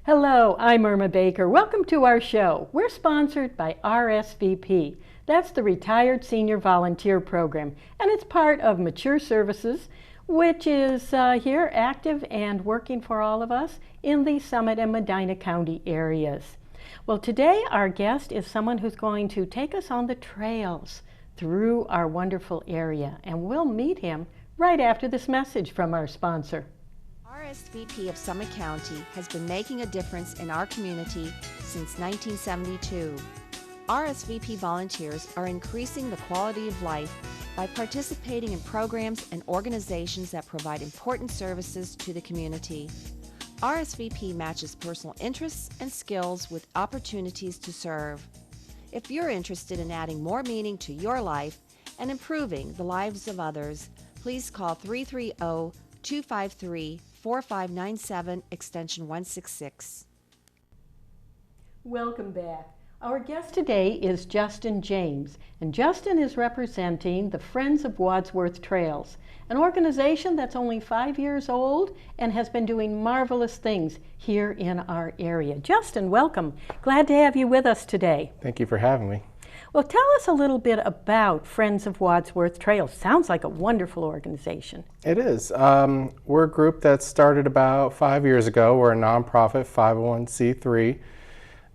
Hello, I'm Irma Baker. Welcome to our show. We're sponsored by RSVP. That's the Retired Senior Volunteer Program, and it's part of Mature Services, which is here active and working for all of us in the Summit and Medina County areas. Well, today our guest is someone who's going to take us on the trails through our wonderful area, and we'll meet him right after this message from our sponsor. RSVP of Summit County has been making a difference in our community since 1972. RSVP volunteers are increasing the quality of life by participating in programs and organizations that provide important services to the community. RSVP matches personal interests and skills with opportunities to serve. If you're interested in adding more meaning to your life and improving the lives of others, please call 330-253-4597 extension 166. Welcome back. Our guest today is Justin James, and Justin is representing the Friends of Wadsworth Trails, an organization that's only 5 years old and has been doing marvelous things here in our area. Justin, welcome. Glad to have you with us today. Thank you for having me. Well, tell us a little bit about Friends of Wadsworth Trails. Sounds like a wonderful organization. It is. We're a group that started about 5 years ago. We're a nonprofit 501c3,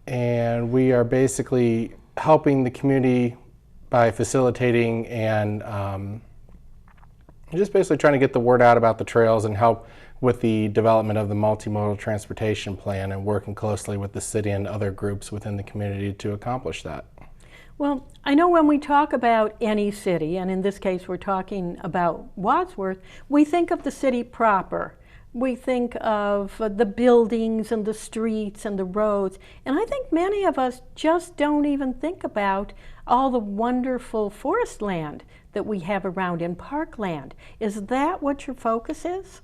and we are basically helping the community by facilitating and just basically trying to get the word out about the trails and help with the development of the multimodal transportation plan and working closely with the city and other groups within the community to accomplish that. Well, I know when we talk about any city, and in this case we're talking about Wadsworth, we think of the city proper. We think of the buildings and the streets and the roads, and I think many of us just don't even think about all the wonderful forest land that we have around in parkland. Is that what your focus is?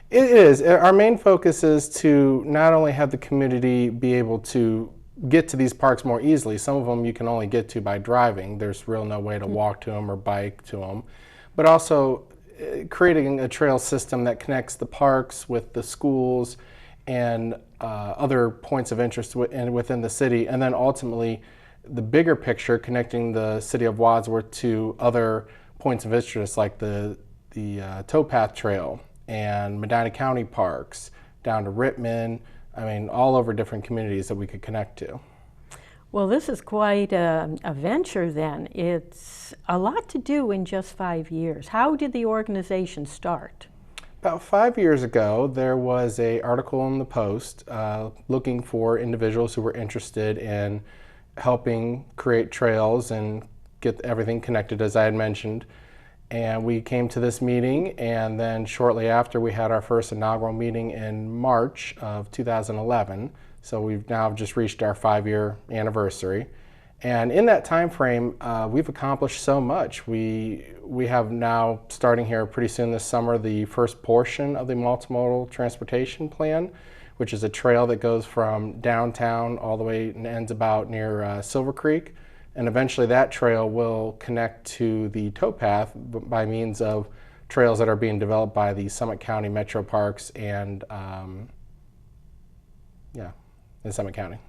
It is. Our main focus is to not only have the community be able to get to these parks more easily. Some of them you can only get to by driving. There's real no way to walk to them or bike to them. But also creating a trail system that connects the parks with the schools and other points of interest within the city. And then ultimately the bigger picture, connecting the city of Wadsworth to other points of interest like the towpath trail and Medina County parks down to Rittman. I mean, all over different communities that we could connect to. Well, this is quite a venture then. It's a lot to do in just 5 years. How did the organization start? About 5 years ago, there was an article in the Post looking for individuals who were interested in helping create trails and get everything connected, as I had mentioned. And we came to this meeting, and then shortly after we had our first inaugural meeting in March of 2011. So we've now just reached our 5-year anniversary. And in that time frame, we've accomplished so much. We have now, starting here pretty soon this summer, the first portion of the multimodal transportation plan, which is a trail that goes from downtown all the way and ends about near Silver Creek. And eventually that trail will connect to the towpath by means of trails that are being developed by the Summit County Metro Parks and in Summit County.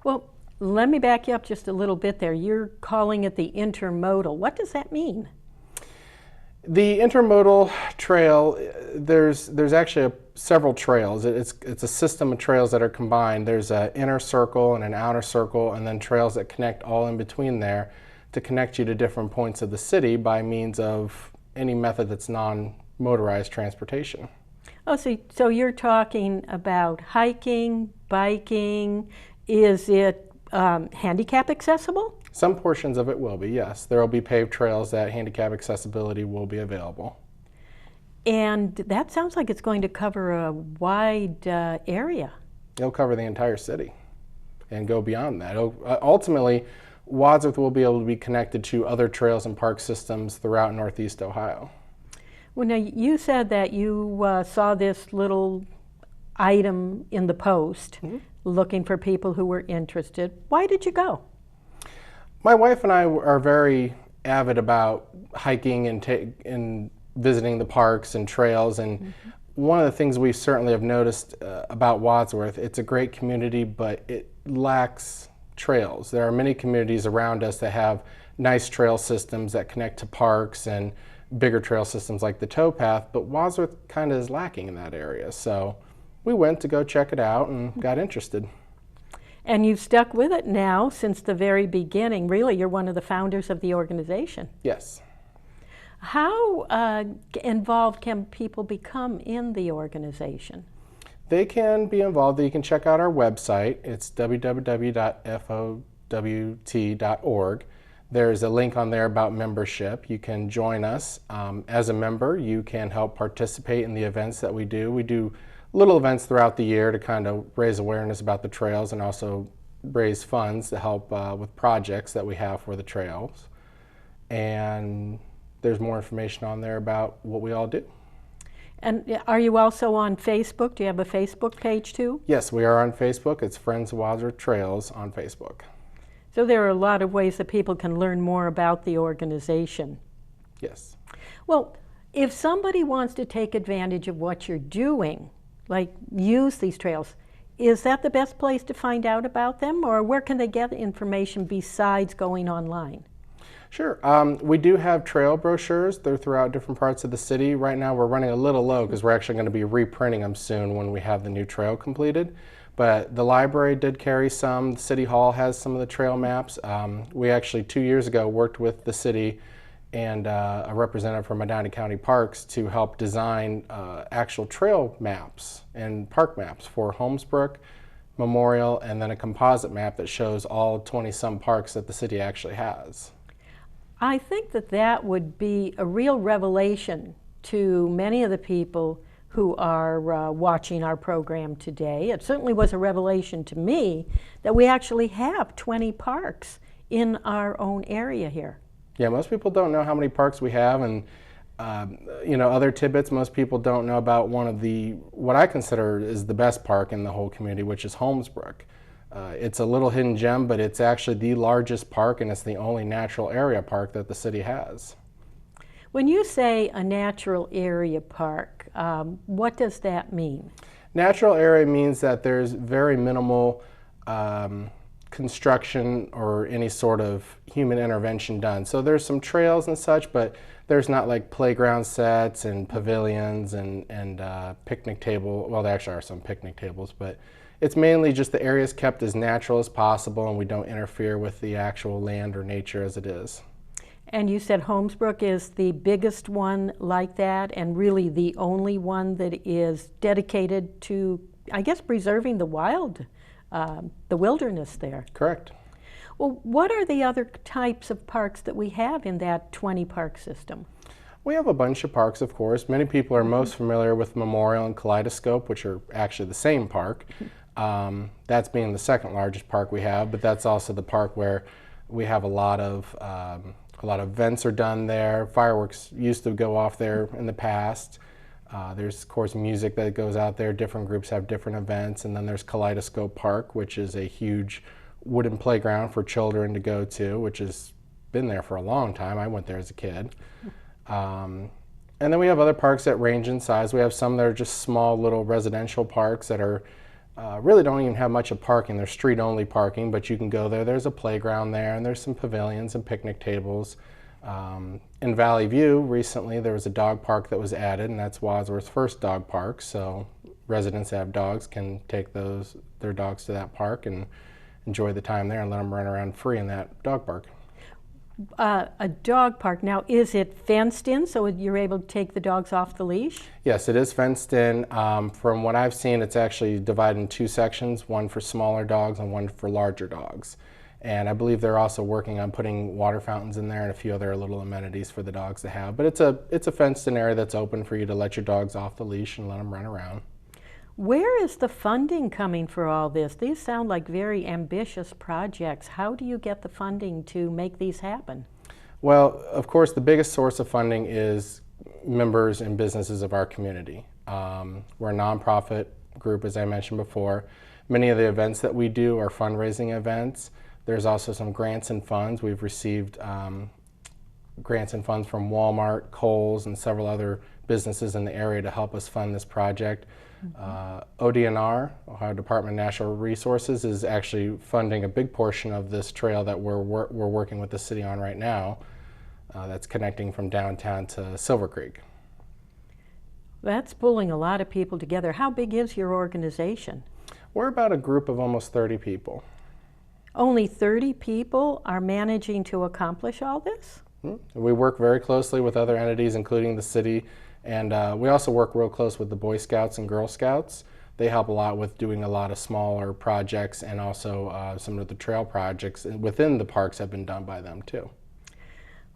Well, let me back you up just a little bit there. You're calling it the intermodal. What does that mean? The intermodal trail, there's actually several trails. It's a system of trails that are combined. There's an inner circle and an outer circle, and then trails that connect all in between there to connect you to different points of the city by means of any method that's non-motorized transportation. Oh, so you're talking about hiking, biking. Is it handicap accessible? Some portions of it will be, yes. There will be paved trails that handicap accessibility will be available. And that sounds like it's going to cover a wide area. It'll cover the entire city and go beyond that. Ultimately, Wadsworth will be able to be connected to other trails and park systems throughout Northeast Ohio. Well, now you said that you saw this little item in the Post looking for people who were interested. Why did you go? My wife and I are very avid about hiking and visiting the parks and trails, and one of the things we certainly have noticed about Wadsworth, it's a great community, but it lacks trails. There are many communities around us that have nice trail systems that connect to parks and bigger trail systems like the towpath, but Wadsworth kind of is lacking in that area. So we went to go check it out and got interested. And you've stuck with it now since the very beginning. Really, you're one of the founders of the organization. Yes. How involved can people become in the organization? They can be involved. You can check out our website. It's www.fowt.org. There's a link on there about membership. You can join us. As a member, you can help participate in the events that we do. We do little events throughout the year to kind of raise awareness about the trails and also raise funds to help with projects that we have for the trails. And there's more information on there about what we all do. And are you also on Facebook? Do you have a Facebook page too? Yes, we are on Facebook. It's Friends of Wadsworth Trails on Facebook. So there are a lot of ways that people can learn more about the organization. Yes. Well, if somebody wants to take advantage of what you're doing, like use these trails, is that the best place to find out about them, or where can they get information besides going online? Sure. We do have trail brochures. They're throughout different parts of the city. Right now we're running a little low because we're actually going to be reprinting them soon when we have the new trail completed. But the library did carry some. City Hall has some of the trail maps. We actually 2 years ago worked with the city and a representative from Medina County Parks to help design actual trail maps and park maps for Holmesbrook, Memorial, and then a composite map that shows all 20-some parks that the city actually has. I think that that would be a real revelation to many of the people who are watching our program today. It certainly was a revelation to me that we actually have 20 parks in our own area here. Yeah, most people don't know how many parks we have, and other tidbits. Most people don't know about one of what I consider is the best park in the whole community, which is Holmesbrook. It's a little hidden gem, but it's actually the largest park, and it's the only natural area park that the city has. When you say a natural area park, what does that mean? Natural area means that there's very minimal construction or any sort of human intervention done. So there's some trails and such, but there's not like playground sets and pavilions and picnic table. Well, there actually are some picnic tables, but it's mainly just the area is kept as natural as possible, and we don't interfere with the actual land or nature as it is. And you said Holmesbrook is the biggest one like that, and really the only one that is dedicated to, I guess, preserving the wilderness there. Correct. Well, what are the other types of parks that we have in that 20-park system? We have a bunch of parks, of course. Many people are most familiar with Memorial and Kaleidoscope, which are actually the same park. That's being the second largest park we have, but that's also the park where we have a lot of events are done there. Fireworks used to go off there in the past. There's, of course, music that goes out there. Different groups have different events. And then there's Kaleidoscope Park, which is a huge wooden playground for children to go to, which has been there for a long time. I went there as a kid. And then we have other parks that range in size. We have some that are just small little residential parks that are really don't even have much of parking. They're street-only parking, but you can go there. There's a playground there, and there's some pavilions and picnic tables. In Valley View, recently there was a dog park that was added, and that's Wadsworth's first dog park. So residents that have dogs can take their dogs to that park and enjoy the time there and let them run around free in that dog park. A dog park. Now, is it fenced in so you're able to take the dogs off the leash? Yes, it is fenced in. From what I've seen, it's actually divided in two sections, one for smaller dogs and one for larger dogs. And I believe they're also working on putting water fountains in there and a few other little amenities for the dogs to have. But it's a fenced in area that's open for you to let your dogs off the leash and let them run around. Where is the funding coming for all this? These sound like very ambitious projects. How do you get the funding to make these happen? Well, of course, the biggest source of funding is members and businesses of our community. We're a nonprofit group, as I mentioned before. Many of the events that we do are fundraising events. There's also some grants and funds. We've received grants and funds from Walmart, Kohl's, and several other businesses in the area to help us fund this project. ODNR, Ohio Department of Natural Resources, is actually funding a big portion of this trail that we're working with the city on right now. That's connecting from downtown to Silver Creek. That's pulling a lot of people together. How big is your organization? We're about a group of almost 30 people. Only 30 people are managing to accomplish all this? We work very closely with other entities, including the city, and we also work real close with the Boy Scouts and Girl Scouts. They help a lot with doing a lot of smaller projects, and also some of the trail projects within the parks have been done by them too.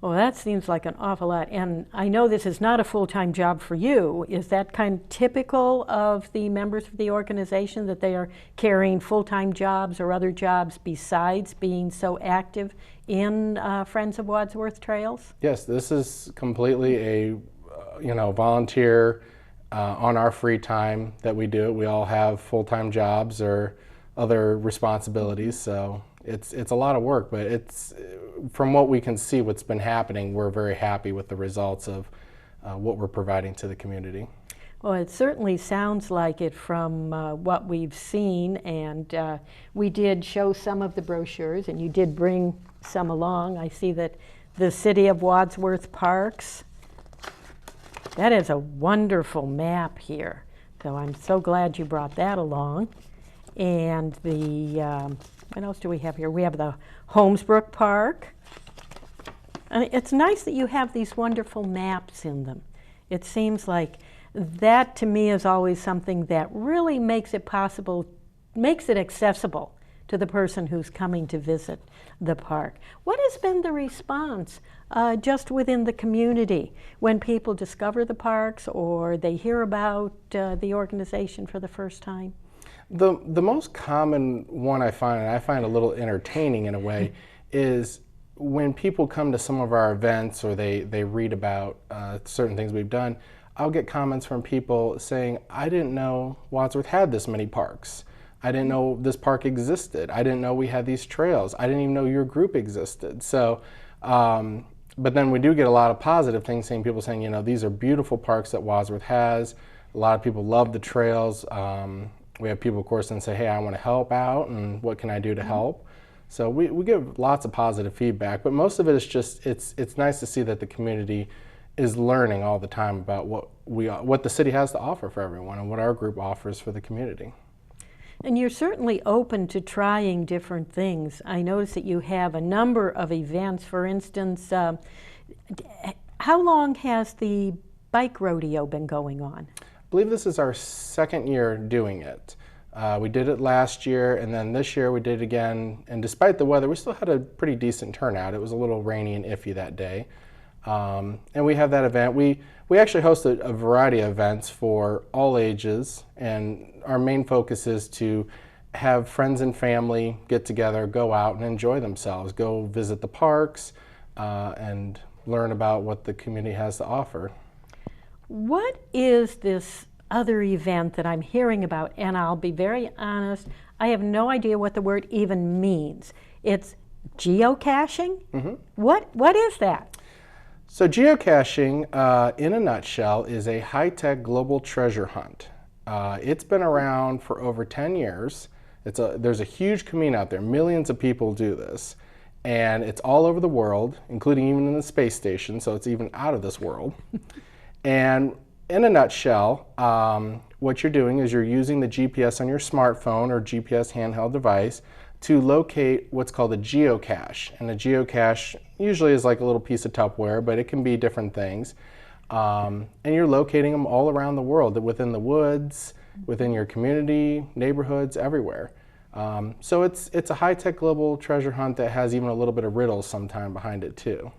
Well, that seems like an awful lot, and I know this is not a full-time job for you. Is that kind of typical of the members of the organization, that they are carrying full-time jobs or other jobs besides being so active in Friends of Wadsworth Trails? Yes, this is completely a volunteer on our free time that we do it. We all have full-time jobs or other responsibilities, so it's a lot of work, but it's, from what we can see what's been happening, we're very happy with the results of what we're providing to the community. Well, it certainly sounds like it from what we've seen, and we did show some of the brochures, and you did bring some along. I see that the City of Wadsworth Parks, that is a wonderful map here. So I'm so glad you brought that along. And the, what else do we have here? We have the Holmesbrook Park. And it's nice that you have these wonderful maps in them. It seems like that, to me, is always something that really makes it possible, makes it accessible to the person who's coming to visit the park. What has been the response just within the community when people discover the parks or they hear about the organization for the first time? The most common one I find, and I find a little entertaining in a way, is when people come to some of our events or they read about certain things we've done, I'll get comments from people saying, I didn't know Wadsworth had this many parks. I didn't know this park existed. I didn't know we had these trails. I didn't even know your group existed. So, but then we do get a lot of positive things, people saying, these are beautiful parks that Wadsworth has. A lot of people love the trails. We have people, of course, that say, hey, I want to help out, and what can I do to help? So we give lots of positive feedback, but most of it is just, it's nice to see that the community is learning all the time about what the city has to offer for everyone and what our group offers for the community. And you're certainly open to trying different things. I notice that you have a number of events. For instance, how long has the bike rodeo been going on? I believe this is our second year doing it. We did it last year, and then this year we did it again. And despite the weather, we still had a pretty decent turnout. It was a little rainy and iffy that day. And we have that event. We actually host a variety of events for all ages, and our main focus is to have friends and family get together, go out and enjoy themselves, go visit the parks, and learn about what the community has to offer. What is this other event that I'm hearing about? And I'll be very honest, I have no idea what the word even means. It's geocaching? Mm-hmm. What is that? So geocaching, in a nutshell, is a high-tech global treasure hunt. It's been around for over 10 years. There's a huge community out there. Millions of people do this. And it's all over the world, including even in the space station, so it's even out of this world. And in a nutshell, what you're doing is you're using the GPS on your smartphone or GPS handheld device to locate what's called a geocache. And a geocache usually is like a little piece of Tupperware, but it can be different things. And you're locating them all around the world, within the woods, within your community, neighborhoods, everywhere. So it's a high-tech global treasure hunt that has even a little bit of riddles sometime behind it too.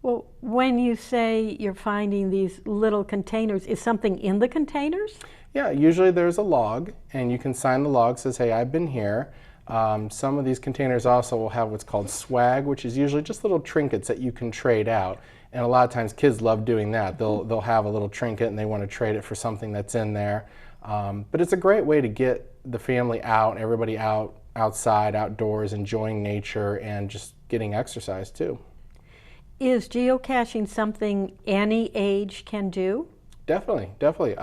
Well, when you say you're finding these little containers, is something in the containers? Yeah, usually there's a log, and you can sign the log, says, hey, I've been here. Some of these containers also will have what's called swag, which is usually just little trinkets that you can trade out. And a lot of times kids love doing that. They'll have a little trinket and they want to trade it for something that's in there. But it's a great way to get the family out, everybody outside, outdoors, enjoying nature and just getting exercise too. Is geocaching something any age can do? Definitely, definitely.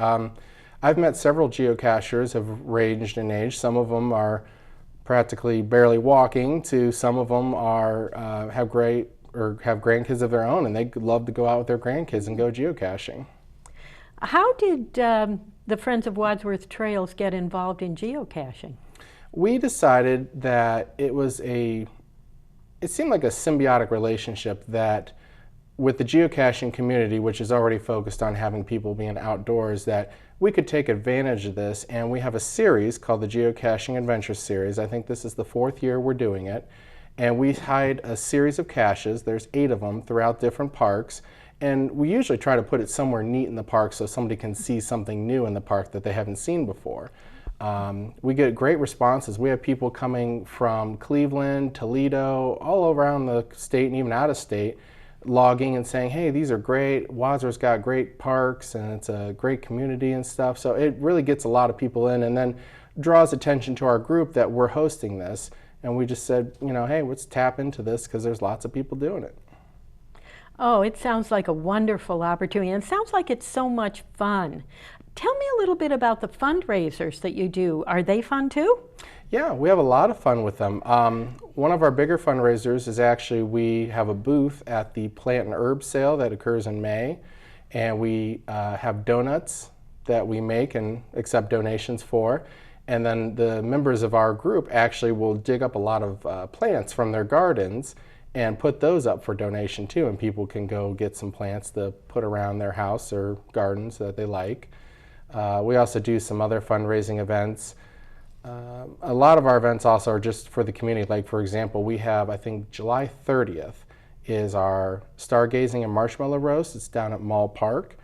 I've met several geocachers have ranged in age. Some of them are practically barely walking, to some of them are have grandkids of their own, and they love to go out with their grandkids and go geocaching. How did the Friends of Wadsworth Trails get involved in geocaching? We decided that it seemed like a symbiotic relationship, that with the geocaching community, which is already focused on having people being outdoors, that we could take advantage of this. And we have a series called the Geocaching Adventure Series. I think this is the 4th year we're doing it. And we hide a series of caches, there's 8 of them, throughout different parks. And we usually try to put it somewhere neat in the park so somebody can see something new in the park that they haven't seen before. We get great responses. We have people coming from Cleveland, Toledo, all around the state and even out of state, logging and saying, hey, these are great, Wadsworth's got great parks and it's a great community and stuff. So it really gets a lot of people in, and then draws attention to our group that we're hosting this. And we just said, you know, hey, let's tap into this because there's lots of people doing it. Oh, it sounds like a wonderful opportunity, and it sounds like it's so much fun. Tell me a little bit about the fundraisers that you do. Are they fun too? Yeah, we have a lot of fun with them. One of our bigger fundraisers is actually, we have a booth at the plant and herb sale that occurs in May, and we have donuts that we make and accept donations for. And then the members of our group actually will dig up a lot of plants from their gardens and put those up for donation too, and people can go get some plants to put around their house or gardens that they like. We also do some other fundraising events. A lot of our events also are just for the community. Like, for example, we have, I think July 30th is our stargazing and marshmallow roast. It's down at Mall Park.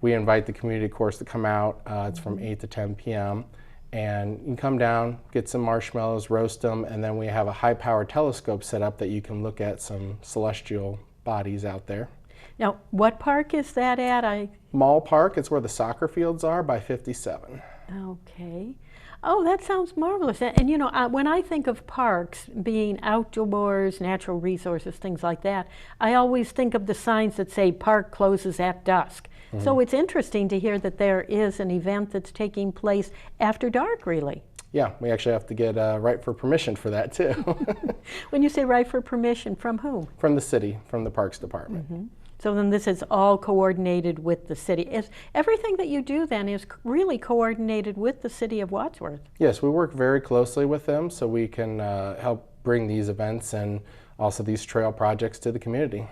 We invite the community, of course, to come out. It's from 8 to 10 p.m. And you can come down, get some marshmallows, roast them, and then we have a high-powered telescope set up that you can look at some celestial bodies out there. Now, what park is that at? Mall Park, it's where the soccer fields are by 57. Okay. Oh, that sounds marvelous. And you know, when I think of parks being outdoors, natural resources, things like that, I always think of the signs that say park closes at dusk. Mm-hmm. So it's interesting to hear that there is an event that's taking place after dark, really. Yeah, we actually have to get right for permission for that too. When you say right for permission, from whom? From the city, from the Parks Department. Mm-hmm. So then this is all coordinated with the city. Everything that you do then is really coordinated with the City of Wadsworth. Yes, we work very closely with them so we can help bring these events and also these trail projects to the community.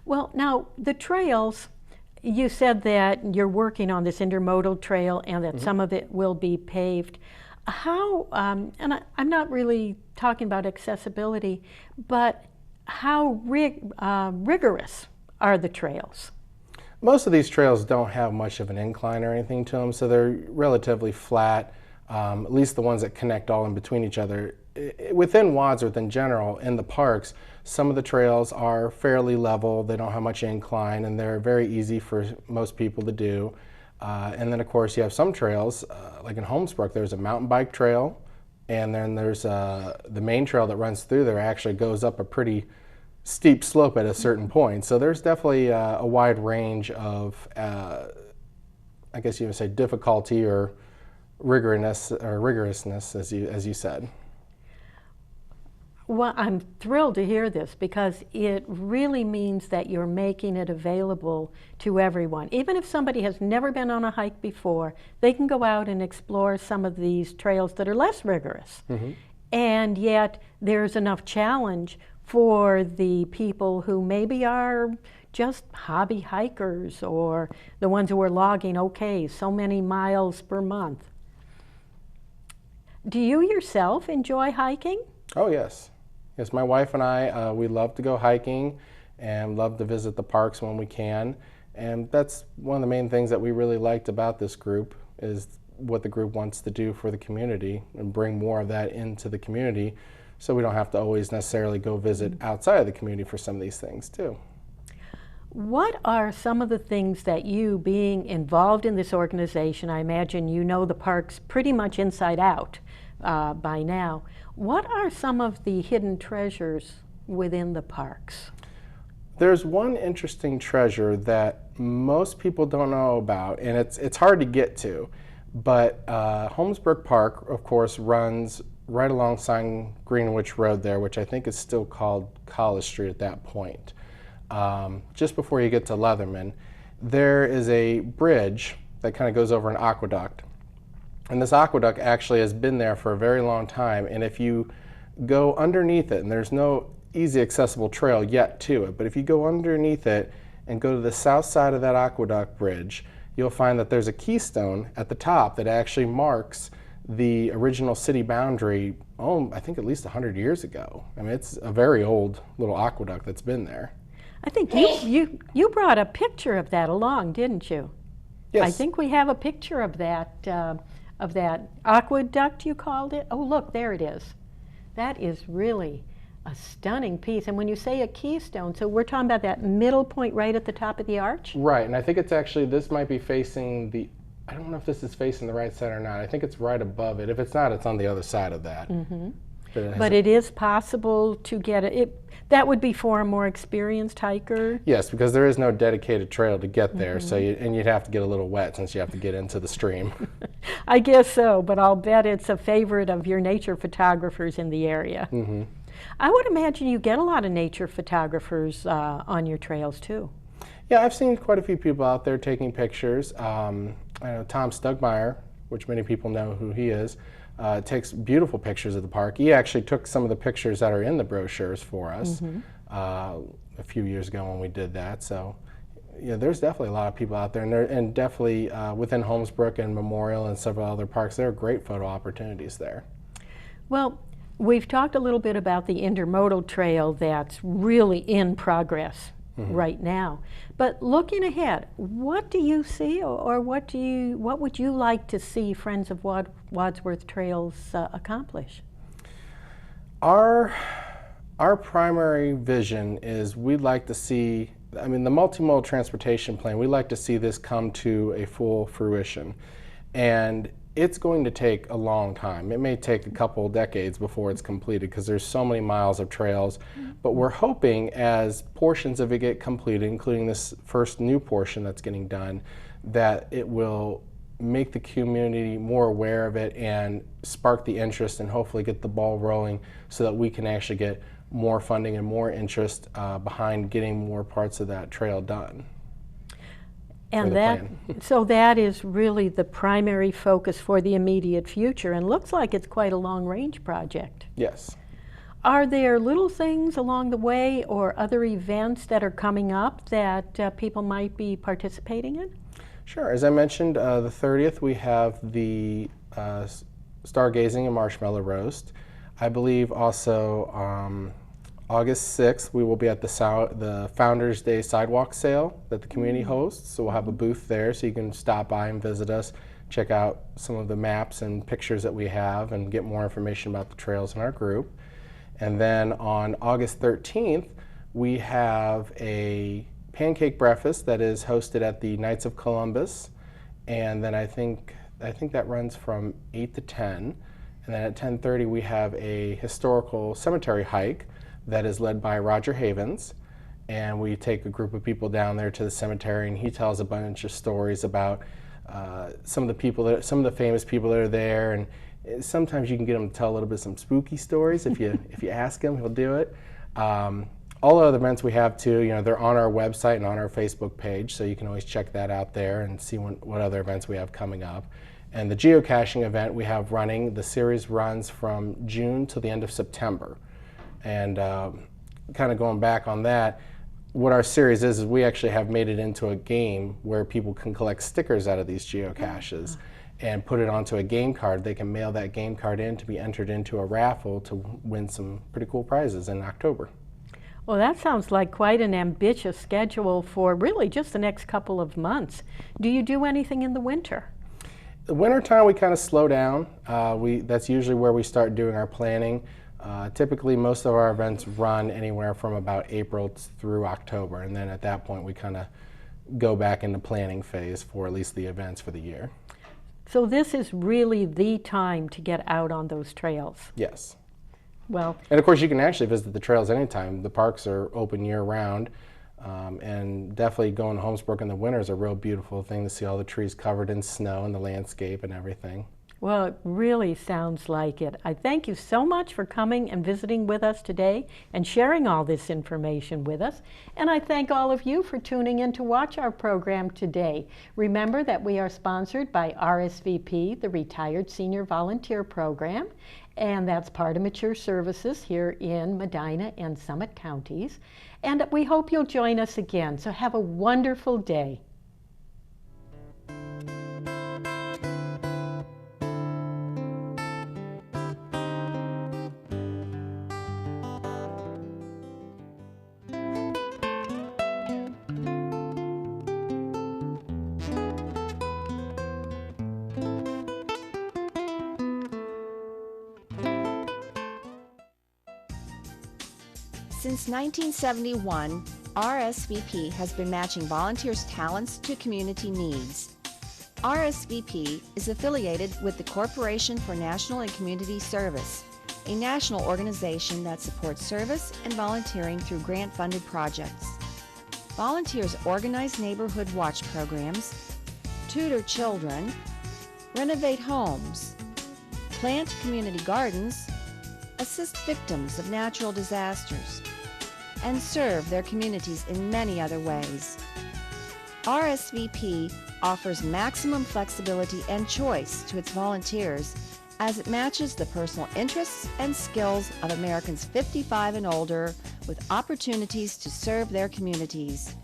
Well, now the trails, you said that you're working on this intermodal trail and that some of it will be paved. How, and I'm not really talking about accessibility, but how rigorous are the trails? Most of these trails don't have much of an incline or anything to them, so they're relatively flat, at least the ones that connect all in between each other. Within Wadsworth in general, in the parks, some of the trails are fairly level, they don't have much incline, and they're very easy for most people to do. And then of course you have some trails, like in Holmesbrook, there's a mountain bike trail, and then there's the main trail that runs through there actually goes up a pretty steep slope at a certain point. So there's definitely a wide range of, I guess you would say, difficulty or rigorousness, as you said. Well, I'm thrilled to hear this because it really means that you're making it available to everyone. Even if somebody has never been on a hike before, they can go out and explore some of these trails that are less rigorous. Mm-hmm. And yet there's enough challenge for the people who maybe are just hobby hikers or the ones who are logging, okay, so many miles per month. Do you yourself enjoy hiking? Oh, yes. Yes, my wife and I, we love to go hiking and love to visit the parks when we can. And that's one of the main things that we really liked about this group, is what the group wants to do for the community and bring more of that into the community so we don't have to always necessarily go visit outside of the community for some of these things too. What are some of the things that you, being involved in this organization, I imagine you know the parks pretty much inside out by now, what are some of the hidden treasures within the parks? There's one interesting treasure that most people don't know about, and it's hard to get to, but Holmesbrook Park, of course, runs right alongside Greenwich Road there, which I think is still called College Street at that point. Just before you get to Leatherman, there is a bridge that kind of goes over an aqueduct. And this aqueduct actually has been there for a very long time, and if you go underneath it, and there's no easy accessible trail yet to it, but if you go underneath it and go to the south side of that aqueduct bridge, you'll find that there's a keystone at the top that actually marks the original city boundary, I think at least 100 years ago. I mean, it's a very old little aqueduct that's been there. I think you brought a picture of that along, didn't you? Yes. I think we have a picture of that aqueduct, you called it. Oh, look, there it is. That is really a stunning piece. And when you say a keystone, so we're talking about that middle point right at the top of the arch? Right, and I think it's actually, this might be facing the, I don't know if this is facing the right side or not. I think it's right above it. If it's not, it's on the other side of that. Mm-hmm. But it is possible to get it. That would be for a more experienced hiker? Yes, because there is no dedicated trail to get there, so you'd have to get a little wet since you have to get into the stream. I guess so, but I'll bet it's a favorite of your nature photographers in the area. Mm-hmm. I would imagine you get a lot of nature photographers on your trails too. Yeah, I've seen quite a few people out there taking pictures. I know Tom Stugmeyer, which many people know who he is, takes beautiful pictures of the park. He actually took some of the pictures that are in the brochures for us a few years ago when we did that. So, yeah, there's definitely a lot of people out there, and definitely within Holmesbrook and Memorial and several other parks, there are great photo opportunities there. Well, we've talked a little bit about the intermodal trail that's really in progress right now. But looking ahead, what do you see, or what would you like to see Friends of Wadsworth Trails accomplish? Our primary vision is we'd like to see, I mean, the multimodal transportation plan, we'd like to see this come to a full fruition. And it's going to take a long time. It may take a couple decades before it's completed because there's so many miles of trails. But we're hoping as portions of it get completed, including this first new portion that's getting done, that it will make the community more aware of it and spark the interest and hopefully get the ball rolling so that we can actually get more funding and more interest behind getting more parts of that trail done. And so that is really the primary focus for the immediate future, and looks like it's quite a long-range project. Yes. Are there little things along the way or other events that are coming up that people might be participating in? Sure. As I mentioned, the 30th we have the stargazing and marshmallow roast. I believe also August 6th, we will be at the Founders Day sidewalk sale that the community hosts. So we'll have a booth there so you can stop by and visit us, check out some of the maps and pictures that we have and get more information about the trails in our group. And then on August 13th, we have a pancake breakfast that is hosted at the Knights of Columbus. And then I think that runs from 8 to 10. And then at 10:30, we have a historical cemetery hike that is led by Roger Havens, and we take a group of people down there to the cemetery, and he tells a bunch of stories about some of the famous people that are there, and sometimes you can get him to tell a little bit some spooky stories if you ask him, he'll do it. All the other events we have too, they're on our website and on our Facebook page, so you can always check that out there and see what other events we have coming up. And the geocaching event we have running, the series runs from June to the end of September. And kind of going back on that, what our series is we actually have made it into a game where people can collect stickers out of these geocaches and put it onto a game card. They can mail that game card in to be entered into a raffle to win some pretty cool prizes in October. Well, that sounds like quite an ambitious schedule for really just the next couple of months. Do you do anything in the winter? The winter time we kind of slow down. That's usually where we start doing our planning. Typically, most of our events run anywhere from about April through October, and then at that point we kind of go back into planning phase for at least the events for the year. So this is really the time to get out on those trails. Yes. Well, and of course you can actually visit the trails anytime. The parks are open year-round. And definitely going to Holmesbrook in the winter is a real beautiful thing to see all the trees covered in snow and the landscape and everything. Well, it really sounds like it. I thank you so much for coming and visiting with us today and sharing all this information with us. And I thank all of you for tuning in to watch our program today. Remember that we are sponsored by RSVP, the Retired Senior Volunteer Program, and that's part of Mature Services here in Medina and Summit counties. And we hope you'll join us again. So have a wonderful day. Since 1971, RSVP has been matching volunteers' talents to community needs. RSVP is affiliated with the Corporation for National and Community Service, a national organization that supports service and volunteering through grant-funded projects. Volunteers organize neighborhood watch programs, tutor children, renovate homes, plant community gardens, assist victims of natural disasters, and serve their communities in many other ways. RSVP offers maximum flexibility and choice to its volunteers as it matches the personal interests and skills of Americans 55 and older with opportunities to serve their communities.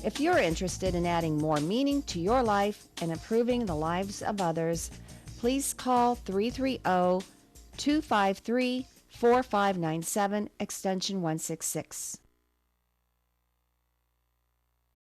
If you're interested in adding more meaning to your life and improving the lives of others, please call 330-253-4597 extension 166.